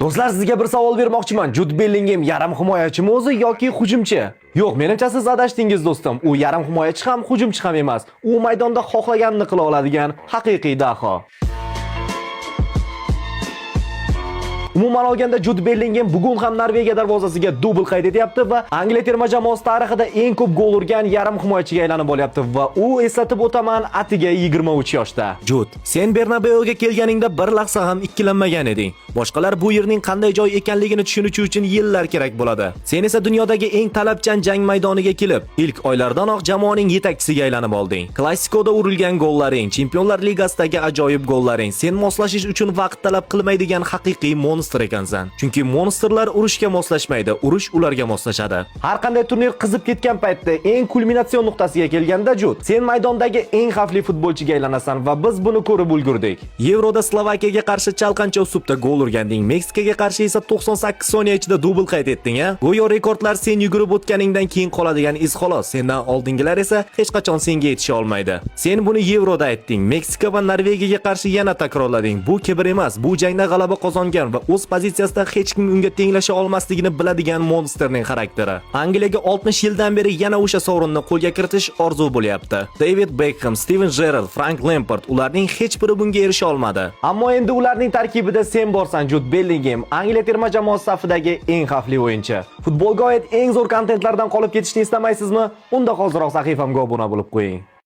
Do'stlar, sizga bir savol bermoqchiman. Jude Bellingham yarim himoyachimi o'zi yoki hujumchi? Yo'q, menimcha siz adashdingiz do'stim. U yarim himoyachi ham, hujumchi ham emas. U maydonda xohlaganini qila oladigan haqiqiy daho. Umuman olganda Jude Bellingham bugun ham Norvegiya darvozasiga dubl qayd etyapti va Angliya terma jamoasi tarixida eng ko'p gol urgan yarim himoyachiga aylanib olyapti va u eslatib o'taman, atiga 23 yoshda. Jude, sen Bernabeuga kelganingda bir lahza ham ikkilanmagan eding. Boshqalar bu yerning qanday joy ekanligini tushunishi uchun yillar kerak bo'ladi. Sen esa dunyodagi eng talabchan jang maydoniga kelib, ilk oylardanoq jamoaning yetakchisiga aylanib olding. Klassikoda urilgan gollaring, Chempionlar Ligasidagi ajoyib gollaring sen moslashish uchun vaqt talab qilmaydigan haqiqiy monster ekansan. Chunki monsterlar urushga moslashmaydi, urush ularga moslashadi. Har qanday turnir qizib ketgan paytda eng kulminatsion nuqtasiga kelganda Jude, sen maydondagi eng xavfli futbolchiga aylanasan va biz buni ko'rib ulgurdik. Yevroda Slovakiyaga qarshi chalqancha uslubda gol urganding, Meksikaga qarshi esa 98 soniya ichida dubl qayd etding, ha? Go'yo rekordlar sen yugurib o'tganingdan keyin qoladigan iz xolos. Sendan oldingilar esa hech qachon senga yetisha olmaydi. Sen buni Yevroda aytding, Meksika va Norvegiyaga qarshi yana takrorlading. Bu kibr emas, bu jangda g'alaba qozongan va o'z pozitsiyasida hech kim unga tenglasha olmasligini biladigan monsterning xarakteri. Angliyaga 60 yildan beri yana o'sha sovrinni qo'lga kiritish orzu bo'lyapti. David Beckham, Steven Gerrard, Frank Lampard ularning hech biri bunga erisha olmadi. Ammo endi ularning tarkibida sen borsan, Jude Bellingham, Angliya terma jamoasi safidagi eng xavfli o'yinchi. Futbolga oid eng zo'r kontentlardan qolib ketishni istamaysizmi? Unda hoziroq sahifamga obuna bo'lib qo'ying.